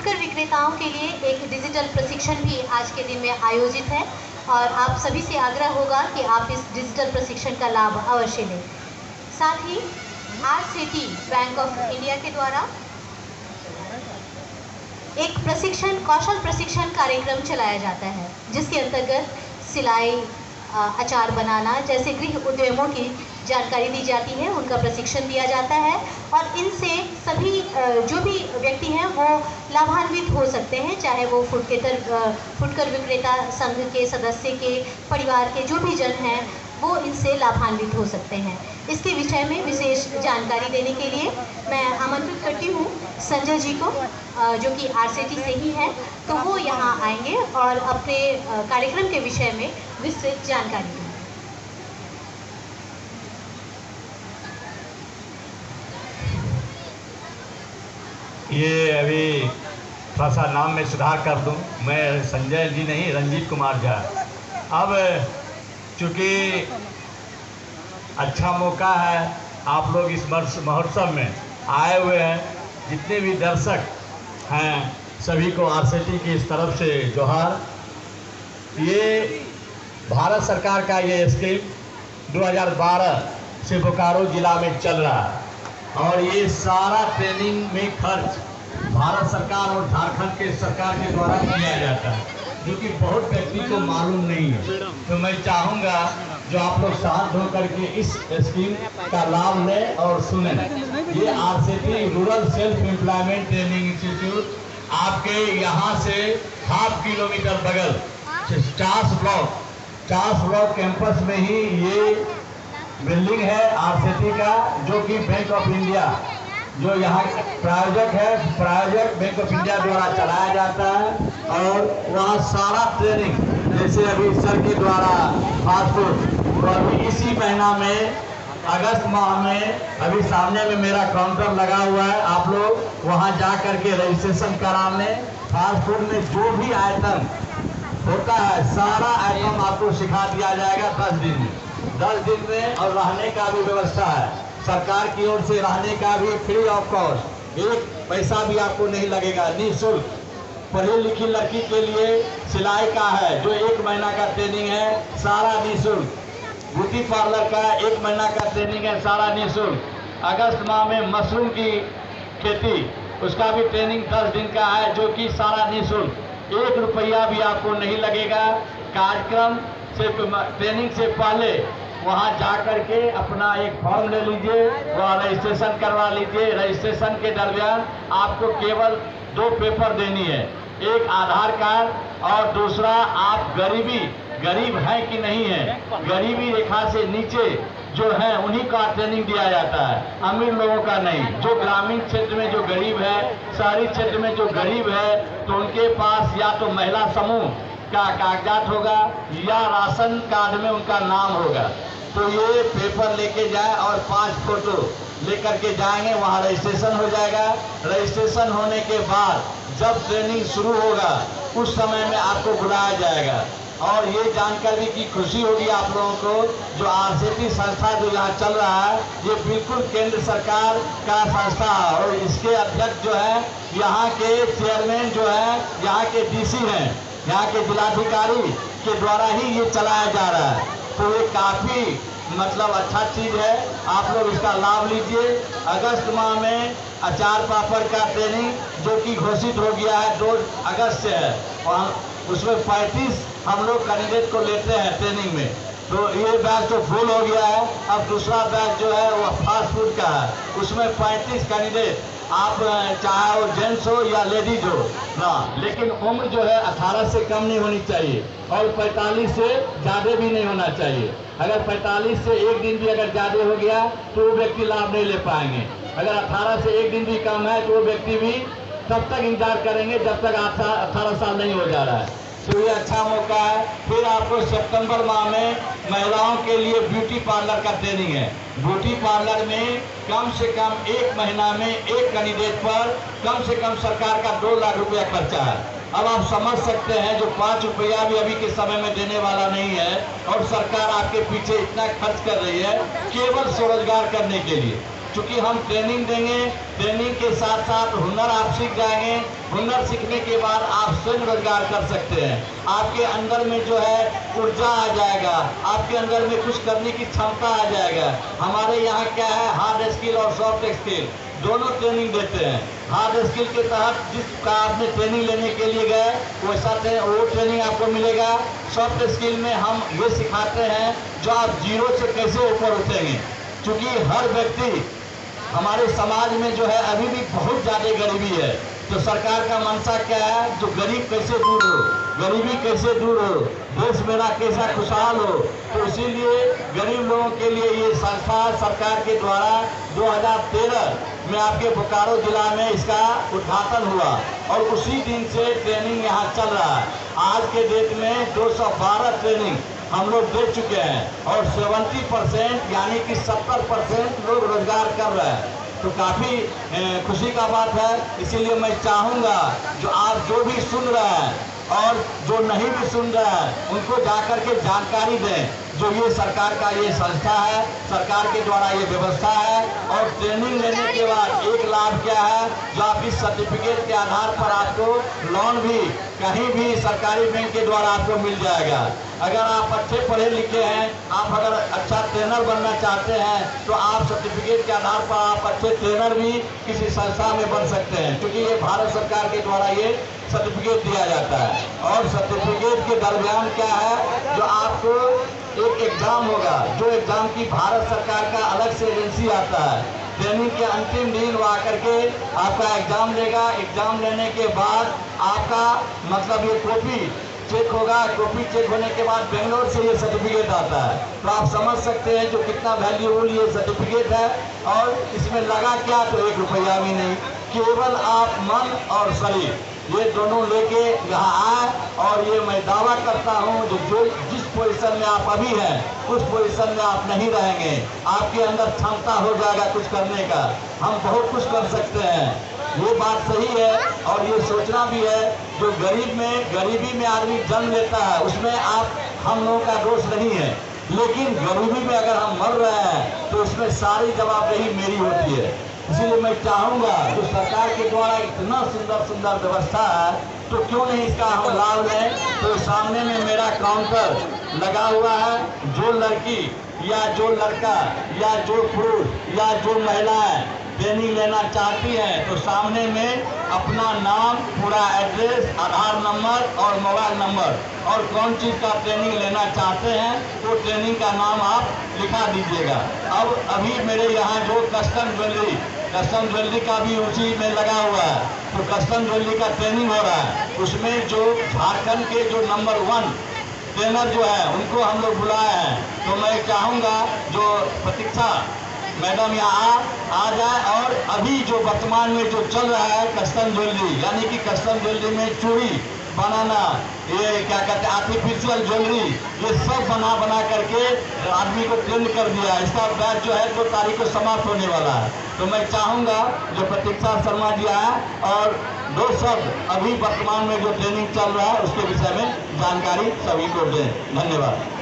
फुटकर विक्रेताओं के लिए एक डिजिटल प्रशिक्षण भी आज के दिन में आयोजित है और आप सभी से आग्रह होगा कि आप इस डिजिटल प्रशिक्षण का लाभ अवश्य लें। साथ ही RCT बैंक ऑफ इंडिया के द्वारा एक कौशल प्रशिक्षण कार्यक्रम चलाया जाता है, जिसके अंतर्गत सिलाई, अचार बनाना जैसे गृह उद्यमों की जानकारी दी जाती है, उनका प्रशिक्षण दिया जाता है और इनसे सभी जो भी व्यक्ति हैं वो लाभान्वित हो सकते हैं, चाहे वो फुटकर विक्रेता संघ के सदस्य के परिवार के जो भी जन हैं वो इनसे लाभान्वित हो सकते हैं। इसके विषय में विशेष जानकारी देने के लिए मैं आमंत्रित करती हूँ संजय जी को, जो कि RCT से ही हैं, तो वो यहाँ आएंगे और अपने कार्यक्रम के विषय में विस्तृत जानकारी देंगे। ये अभी थोड़ा सा नाम में सुधार कर दूं, मैं संजय जी नहीं, रंजीत कुमार झा। अब चूँकि अच्छा मौका है, आप लोग इस महोत्सव में आए हुए हैं, जितने भी दर्शक हैं सभी को RCT की इस तरफ से जोहार। ये भारत सरकार का ये स्कीम 2012 से बोकारो जिला में चल रहा है और ये सारा ट्रेनिंग में खर्च भारत सरकार और झारखंड के सरकार के द्वारा किया जाता है, जो कि बहुत व्यक्ति को मालूम नहीं है। तो मैं चाहूँगा जो आप लोग साथ धो करके इस स्कीम का लाभ लें और सुनें। ये RCT rural self employment training institute आपके यहाँ से 1/2 किलोमीटर बगल चास ब्लॉक कैंपस में ही ये बिल्डिंग है RCT का, जो कि बैंक ऑफ इंडिया जो यहाँ प्रायोजक बैंक ऑफ इंडिया द्वारा चलाया जाता है और वहाँ सारा ट्रेनिंग, जैसे अभी सर के द्वारा फास्ट फूड, तो अभी इसी महीना में अगस्त माह में अभी सामने में मेरा काउंटर लगा हुआ है, आप लोग वहाँ जा करके रजिस्ट्रेशन कराने। फास्ट फूड में जो भी आइटम होता है सारा आइटम आपको सिखा दिया जाएगा 10 दिन में। 10 दिन में और रहने का भी व्यवस्था है, सरकार की ओर से रहने का भी फ्री ऑफ कॉस्ट, एक पैसा भी आपको नहीं लगेगा, निःशुल्क। पढ़ी लिखी लड़की के लिए सिलाई का है जो 1 महीना का ट्रेनिंग है, सारा निःशुल्क। ब्यूटी पार्लर का 1 महीना का ट्रेनिंग है, सारा निःशुल्क। अगस्त माह में मशरूम की खेती, उसका भी ट्रेनिंग 10 दिन का है, जो कि सारा निःशुल्क, 1 रुपया भी आपको नहीं लगेगा। कार्यक्रम से ट्रेनिंग से पहले वहाँ जा कर के अपना एक फॉर्म ले लीजिए, वहाँ रजिस्ट्रेशन करवा लीजिए। रजिस्ट्रेशन के दरमियान आपको केवल 2 पेपर देनी है, एक आधार कार्ड और दूसरा आप गरीब हैं कि नहीं है, गरीबी रेखा से नीचे जो है उन्हीं का ट्रेनिंग दिया जाता है, अमीर लोगों का नहीं। जो ग्रामीण क्षेत्र में जो गरीब है, शहरी क्षेत्र में जो गरीब है, तो उनके पास या तो महिला समूह का कागजात होगा या राशन कार्ड में उनका नाम होगा। तो ये पेपर लेके जाए और 5 फोटो लेकर के जाएंगे, वहाँ रजिस्ट्रेशन हो जाएगा। रजिस्ट्रेशन होने के बाद जब ट्रेनिंग शुरू होगा उस समय में आपको बुलाया जाएगा और ये जानकर भी की खुशी होगी आप लोगों को, जो RCT संस्था जो यहाँ चल रहा है ये बिल्कुल केंद्र सरकार का संस्था है और इसके अध्यक्ष जो है यहाँ के चेयरमैन जो है यहाँ के DC हैं, यहाँ के जिलाधिकारी के द्वारा ही ये चलाया जा रहा है। तो ये काफ़ी मतलब अच्छा चीज़ है, आप लोग इसका लाभ लीजिए। अगस्त माह में अचार पापड़ का ट्रेनिंग जो कि घोषित हो गया है 2 अगस्त से है, और उसमें 35 हम लोग कैंडिडेट को लेते हैं ट्रेनिंग में। तो ये बैच तो फुल हो गया है, अब दूसरा बैच जो है वो फास्ट फूड का है, उसमें 35 कैंडिडेट, आप चाहे वो जेंट्स हो या लेडीज हो ना, लेकिन उम्र जो है 18 से कम नहीं होनी चाहिए और 45 से ज़्यादा भी नहीं होना चाहिए। अगर 45 से 1 दिन भी अगर ज़्यादा हो गया तो वो व्यक्ति लाभ नहीं ले पाएंगे। अगर 18 से 1 दिन भी कम है तो वो व्यक्ति भी तब तक इंतजार करेंगे जब तक 18 साल नहीं हो जा रहा है। तो ये अच्छा मौका है। फिर आपको सितंबर माह में महिलाओं के लिए ब्यूटी पार्लर का ट्रेनिंग है। ब्यूटी पार्लर में कम से कम 1 महीना में एक कैंडिडेट पर कम से कम सरकार का 2 लाख रुपया खर्चा है। अब आप समझ सकते हैं जो 5 रुपया भी अभी के समय में देने वाला नहीं है और सरकार आपके पीछे इतना खर्च कर रही है केवल स्वरोजगार करने के लिए। चूँकि हम ट्रेनिंग देंगे, ट्रेनिंग के साथ साथ हुनर आप सीख जाएंगे। हुनर सीखने के बाद आप स्वयं रोजगार कर सकते हैं। आपके अंदर में जो है ऊर्जा आ जाएगा, आपके अंदर में कुछ करने की क्षमता आ जाएगा। हमारे यहाँ क्या है, हार्ड स्किल और सॉफ्ट स्किल दोनों ट्रेनिंग देते हैं। हार्ड स्किल के तहत जिसका आपने ट्रेनिंग लेने के लिए गए वैसा वो ट्रेनिंग आपको मिलेगा। सॉफ्ट स्किल में हम ये सिखाते हैं जो आप जीरो से कैसे ऊपर उठेंगे, क्योंकि हर व्यक्ति हमारे समाज में जो है अभी भी बहुत ज़्यादा गरीबी है। तो सरकार का मंशा क्या है, जो गरीब कैसे दूर हो, गरीबी कैसे दूर हो, देश मेरा कैसा खुशहाल हो। तो इसीलिए गरीब लोगों के लिए ये संस्था सरकार के द्वारा 2013 में आपके बोकारो जिला में इसका उद्घाटन हुआ और उसी दिन से ट्रेनिंग यहाँ चल रहा है। आज के डेट में 212 ट्रेनिंग हम लोग दे चुके हैं और 70% यानी कि 70% लोग रोजगार कर रहे हैं। तो काफ़ी खुशी का बात है। इसीलिए मैं चाहूँगा जो आप जो भी सुन रहे हैं और जो नहीं भी सुन रहे हैं उनको जाकर के जानकारी दें जो ये सरकार का ये संस्था है, सरकार के द्वारा ये व्यवस्था है। और ट्रेनिंग लेने के बाद एक लाभ क्या है, जो आप इस सर्टिफिकेट के आधार पर आपको लोन भी कहीं भी सरकारी बैंक के द्वारा आपको मिल जाएगा। अगर आप अच्छे पढ़े लिखे हैं, आप अगर अच्छा ट्रेनर बनना चाहते हैं तो आप सर्टिफिकेट के आधार पर आप अच्छे ट्रेनर भी किसी संस्था में बन सकते हैं, क्योंकि ये भारत सरकार के द्वारा ये सर्टिफिकेट दिया जाता है। और सर्टिफिकेट के दरमियान क्या है, जो आपको एक एग्जाम होगा, जो एग्जाम की भारत सरकार का अलग से एजेंसी आता है। ट्रेनिंग के अंतिम दिन वो आकर के आपका एग्जाम लेगा। एग्जाम लेने के बाद आपका मतलब ये कॉपी चेक होगा। कॉपी चेक होने के बाद बेंगलोर से ये सर्टिफिकेट आता है। तो आप समझ सकते हैं जो कितना वैल्यूबल ये सर्टिफिकेट है। और इसमें लगा क्या, तो 1 रुपया भी नहीं, केवल आप मन और शरीर ये दोनों लेके यहाँ आए। और ये मैं दावा करता हूँ जो जिस पोजीशन में आप अभी हैं उस पोजीशन में आप नहीं रहेंगे। आपके अंदर क्षमता हो जाएगा कुछ करने का, हम बहुत कुछ कर सकते हैं। ये बात सही है और ये सोचना भी है। जो गरीबी में आदमी जन्म लेता है उसमें हम लोगों का दोष नहीं है, लेकिन गरीबी में अगर हम मर रहे हैं तो इसमें सारी जवाबदेही मेरी होती है। इसीलिए मैं चाहूँगा जो सरकार के द्वारा इतना सुंदर व्यवस्था है तो क्यों नहीं इसका हम लाभ लें। तो सामने में मेरा काउंटर लगा हुआ है। जो लड़की या जो लड़का या जो पुरुष या जो महिलाएं ट्रेनिंग लेना चाहती हैं तो सामने में अपना नाम, पूरा एड्रेस, आधार नंबर और मोबाइल नंबर और कौन चीज़ का ट्रेनिंग लेना चाहते हैं तो ट्रेनिंग का नाम आप लिखा दीजिएगा। अब अभी मेरे यहाँ जो कस्टम ज्वेलरी का भी उसी में लगा हुआ है। तो कस्टम ज्वेलरी का ट्रेनिंग हो रहा है। उसमें जो झारखंड के जो नंबर 1 ट्रेनर जो है उनको हम लोग बुलाए हैं। तो मैं चाहूँगा जो प्रतीक्षा मैडम यहाँ आ जाए। और अभी जो वर्तमान में जो चल रहा है कस्टम ज्वेलरी, यानी कि कस्टम ज्वेलरी में चूड़ी बनाना, ये क्या कहते हैं आर्टिफिशियल ज्वेलरी, ये सब बना करके आदमी को ट्रेंड कर दिया। इसका बैच जो है 2 तारीख को समाप्त होने वाला है। तो मैं चाहूँगा जो प्रतीक्षा शर्मा जी आए और 2 शब्द अभी वर्तमान में जो ट्रेनिंग चल रहा है उसके विषय में जानकारी सभी को दें। धन्यवाद।